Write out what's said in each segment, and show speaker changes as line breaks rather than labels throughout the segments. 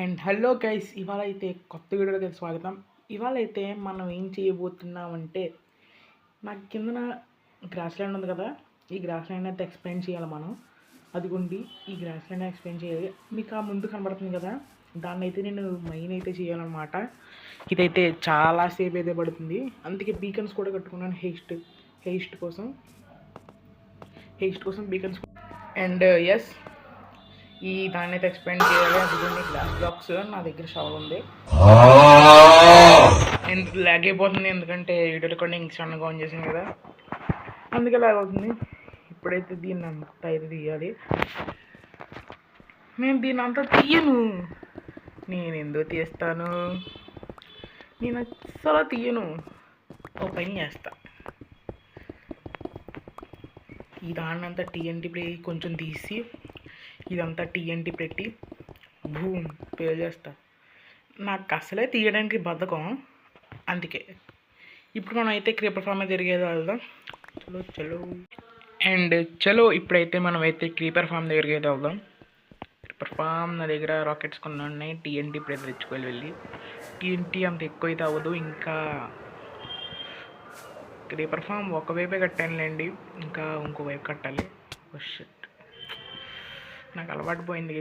And hello guys, ఇవాళ అయితే కొత్త వీడియోకి స్వాగతం. ఇవాళ అయితే మనం ఏం చేయబోతున్నామంటే, నాకు కిందన గ్రాస్ ల్యాండ్ ఉంది కదా, ఈ గ్రాస్ ల్యాండ్ అయితే ఎక్స్ప్లెయిన్ చేయాలి మనం. అదిగోండి, ఈ గ్రాస్ ల్యాండ్ ఎక్స్ప్లెయిన్ చేయాలి. మీకు ఆ ముందు కనబడుతుంది కదా, దాన్ని అయితే నేను మైన్ అయితే చేయాలన్నమాట. ఇదైతే చాలా సేపు అయితే పడుతుంది, అందుకే బీకన్స్ కూడా కట్టుకున్నాను హెయిస్ట్ కోసం బీకన్స్. అండ్ ఎస్, ఈ దాన్ని అయితే ఎక్స్ప్లెయిన్ చేయాలి. అదిగోండి గ్లాస్ బ్లాక్స్, నా దగ్గర షవర్ ఉంది. ఎందుకు ల్యాగ్ అయిపోతుంది, ఎందుకంటే వీడియో రికార్డింగ్ సడన్గా ఆన్ చేసాను కదా, అందుకే ల్యాగ్ అవుతుంది. ఇప్పుడైతే దీన్ని అంతా అయితే తీయాలి. నేను దీన్ని అంతా తీయను, నేను ఎందుకు తీస్తాను, నేను అస్సలు తీయను. ఓ పని చేస్తా, ఈ దాన్ని అంతా టీఎన్టీ కొంచెం తీసి ఇదంతా టీఎన్టీ పెట్టి భూమ్ పేల్ చేస్తా. నాకు అసలే తీయడానికి బద్ధకం, అందుకే. ఇప్పుడు మనం అయితే క్రీపర్ ఫామ్ అయితే తిరిగేది వెళ్దాం. చలో అండ్ ఇప్పుడైతే మనం అయితే క్రీపర్ ఫామ్ దగ్గరికి అయితే వెళ్దాం. క్రీపర్ ఫామ్ నా దగ్గర రాకెట్స్ కొన్ని ఉన్నాయి. టీఎన్టీ ఇప్పుడు అయితే తెచ్చుకోవాలి. టీఎన్టీ అంత ఎక్కువ అయితే అవ్వదు. ఇంకా క్రీపర్ ఫామ్ ఒకవైపే కట్టానులేండి, ఇంకా ఇంకోవైపు కట్టాలి. షిట్, నాకు అలవాటు పోయింది.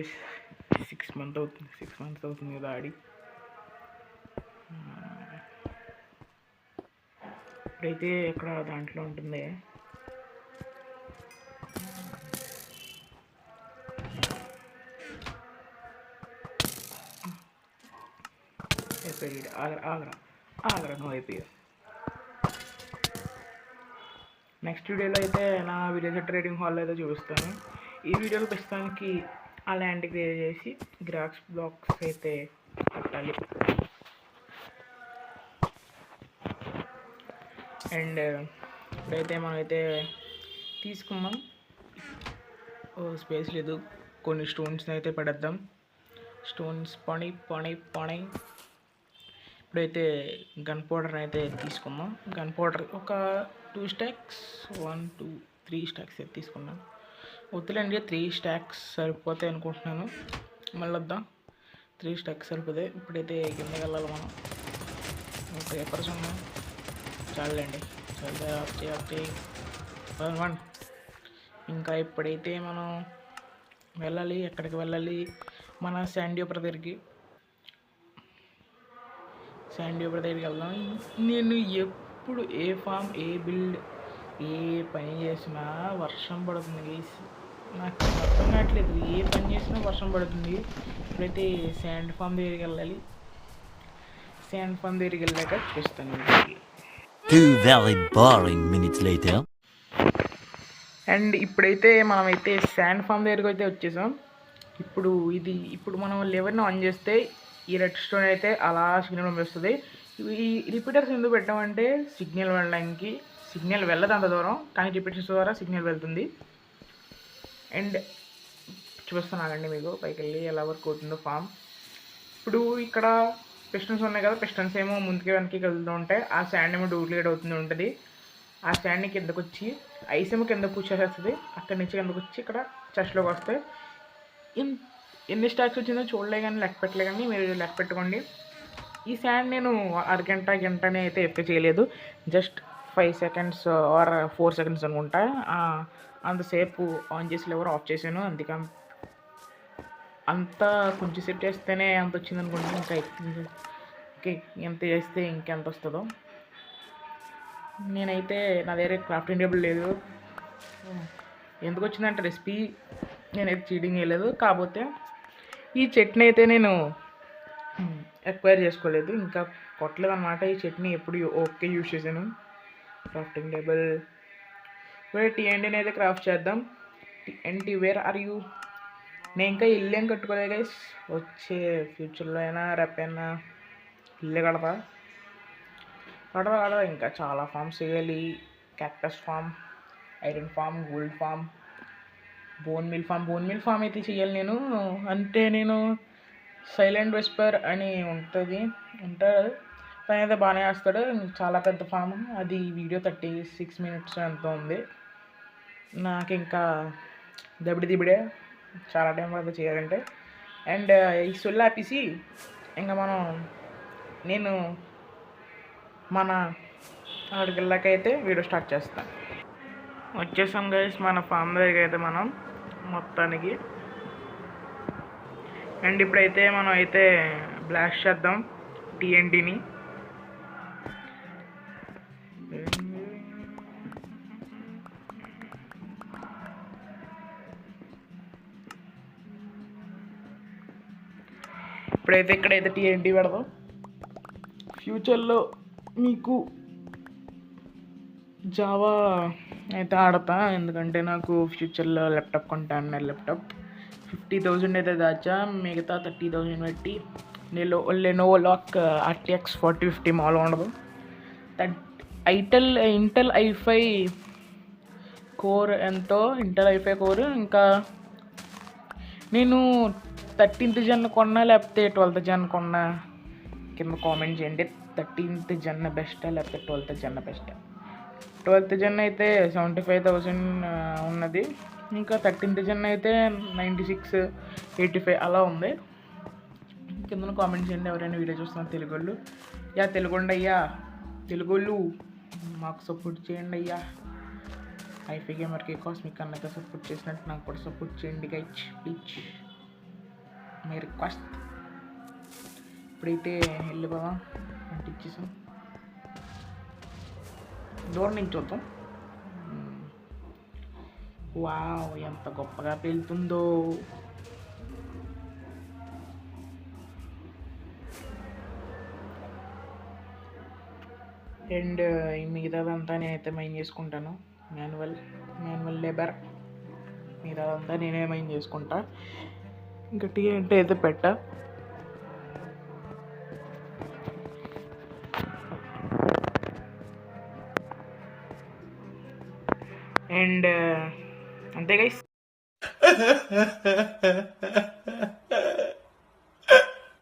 6 మంత్స్ అవుతుంది కదా ఆడి. ఇప్పుడైతే ఇక్కడ దాంట్లో ఉంటుంది. ఆగరా నువ్వు అయిపోయావు. నెక్స్ట్ వీడియోలో అయితే నా విలేజ్ ట్రేడింగ్ హాల్లో అయితే చూపిస్తాను. ఈ వీడియోలో ప్రస్తుతానికి ఆ ల్యాండ్ క్లియర్ చేసి గ్రాస్ బ్లాక్స్ అయితే కట్టాలి. అండ్ ఇప్పుడైతే మనమైతే తీసుకున్నాం. స్పేస్ లేదు, కొన్ని స్టోన్స్ అయితే పడేద్దాం. స్టోన్స్ పని. ఇప్పుడైతే గన్ పౌడర్ అయితే తీసుకున్నాం. గన్ పౌడర్ ఒక 2 స్టాక్స్, 1 2 3 స్టాక్స్ అయితే తీసుకున్నాం. వద్దులేండి, 3 స్టాక్స్ సరిపోతాయి అనుకుంటున్నాను. మళ్ళీ వద్దాం, 3 స్టాక్స్ సరిపోతాయి. ఇప్పుడైతే కిందకి వెళ్ళాలి మనం. పేపర్స్ ఉన్నాయి, చాలండి. వన్. ఇంకా ఇప్పుడైతే మనం వెళ్ళాలి. ఎక్కడికి వెళ్ళాలి? మన శాండ్యూపర్ దగ్గరికి వెళ్దాం. నేను ఎప్పుడు ఏ ఫామ్, ఏ బిల్డ్, ఏ పని చేసినా వర్షం పడుతుంది. నాకు అర్థం కావట్లేదు, ఏ పని చేసినా వర్షం పడుతుంది. ఇప్పుడైతే శాండ్ ఫామ్ దగ్గరికి వెళ్ళాలి. శాండ్ ఫామ్ దగ్గరికి వెళ్ళాక చూస్తాను.
2 very boring minutes later.
And ఇప్పుడైతే మనమైతే శాండ్ ఫామ్ దగ్గరికి అయితే వచ్చేసాం. ఇప్పుడు మనం లెవర్ని ఆన్ చేస్తే ఈ రెడ్ స్టోన్ అయితే అలా సిగ్నల్ పంపిస్తుంది. ఈ రిపీటర్స్ ఎందుకు పెట్టామంటే సిగ్నల్ వెళ్ళడానికి, సిగ్నల్ వెళ్ళదు అంత దూరం, కానీ రిపీటర్స్ ద్వారా సిగ్నల్ వెళ్తుంది. అండ్ చూస్తున్నానండి మీకు పైకి వెళ్ళి ఎలా వర్క్ అవుతుందో ఫామ్. ఇప్పుడు ఇక్కడ పిస్టన్స్ ఉన్నాయి కదా, పిస్టన్స్ ఏమో ముందుకి వెనక్కి వెళ్తూ ఉంటాయి. ఆ శాండ్ ఏమో డూప్లికేట్ అవుతుంది ఉంటుంది. ఆ స్టాండ్ని కిందకు వచ్చి ఐస్ ఏమో కింద పుష్ చేసేస్తుంది. అక్కడి నుంచి కిందకు వచ్చి ఇక్కడ చెస్ట్లోకి వస్తాయి. ఎన్ని స్టాక్స్ వచ్చిందో చూడలే కానీ, లెక్క పెట్టలే కానీ, మీరు లెక్క పెట్టుకోండి. ఈ శాండ్ నేను గంటనే అయితే ఎప్పుడు చేయలేదు. జస్ట్ 5 సెకండ్స్ ఆర్ 4 సెకండ్స్ అనుకుంటా. అంతసేపు ఆన్ చేసి ఎవరు ఆఫ్ చేశాను. అందుకే అంతా కొంచెం సేపు చేస్తేనే అంత వచ్చింది అనుకోండి. ఇంకా ఎంత చేస్తే ఇంకెంత వస్తుందో. నేనైతే నా దగ్గర క్రాఫ్టింగ్ టేబుల్ లేదు. ఎందుకు వచ్చిందంటే రెసిపీ నేనైతే చీటింగ్ చేయలేదు. కాకపోతే ఈ చట్నీ అయితే నేను ఎక్వైర్ చేసుకోలేదు, ఇంకా కొట్టలేదు అనమాట. ఈ చట్నీ ఎప్పుడు ఓకే యూజ్ చేశాను. క్రాఫ్టింగ్ టేబుల్ ఇప్పుడు టీఎన్టీని అయితే క్రాఫ్ట్ చేద్దాం. TNT where are you? నేను ఇంకా ఇల్లు ఏం కట్టుకోలేదు గైస్. వచ్చే ఫ్యూచర్లో అయినా రేపైనా ఇల్లు కడతా. ఇంకా చాలా ఫామ్స్ చేయాలి. Cactus farm, iron farm, gold farm, bone meal farm అయితే చేయాలి నేను. అంటే నేను సైలెంట్ విస్పర్ అని ఉంటాడు, పని అయితే బాగానే వేస్తాడు. చాలా పెద్ద ఫామ్ అది. వీడియో 36 minutes ఎంతో ఉంది. నాకు ఇంకా దబిడే చాలా టైం పడుతుంది చేయాలంటే. అండ్ ఈ సొల్లు ఆపేసి ఇంకా నేను మన అక్కడికి వీడియో స్టార్ట్ చేస్తాను. వచ్చేసాం గైస్ మన ఫామ్ దగ్గరికి అయితే మనం మొత్తానికి. అండ్ ఇప్పుడైతే మనం అయితే బ్లాస్ట్ చేద్దాం TNTని. ఇక్కడైతే TNT పెడదాం. ఫ్యూచర్లో మీకు జావా అయితే ఆడతా, ఎందుకంటే నాకు ఫ్యూచర్లో ల్యాప్టాప్ కొంటాను. ల్యాప్టాప్ 50,000 అయితే దాచా, మిగతా 30,000 పెట్టి లెనోవో లాక్ RTX 4050 మాలో ఉండదు. ఇంటెల్ i5 కోర్ ఎంతో, ఇంటెల్ i5 కోర్. ఇంకా నేను 13th జన్ కొన్నా లేకపోతే 12th జన్ కొన్నా కింద కామెంట్ చేయండి. 13th జన్ బెస్టా లేకపోతే 12th జన్ బెస్టా? 12th జన్ అయితే 75,000 ఉన్నది, ఇంకా 13th జన్ అయితే 96, 85 అలా ఉంది. కింద కామెంట్ చేయండి ఎవరైనా వీడియో చూస్తున్నారు తెలుగోళ్ళు. తెలుగోండి అయ్యా, తెలుగోళ్ళు మాకు సపోర్ట్ చేయండి అయ్యా. ఐఫై గేమర్కి కాస్మిక్ అన్నైతే సపోర్ట్ చేసినట్టు నాకు కూడా సపోర్ట్ చేయండి గైస్ ప్లీజ్, మై రిక్వెస్ట్. ఇప్పుడైతే వెళ్ళిపోదాం, అంటించేసాం. దూరం నుంచి చూద్దాం. వావ్ ఎంత గొప్పగా పేలుతుందో. అండ్ మిగతాదంతా నేనైతే మైన్ చేసుకుంటాను. మాన్యువల్ లేబర్ మిగతాదంతా నేనే మైన్ చేసుకుంటా. ఇంకా TNT అయితే పెట్టా. అండ్ అంతే గైస్.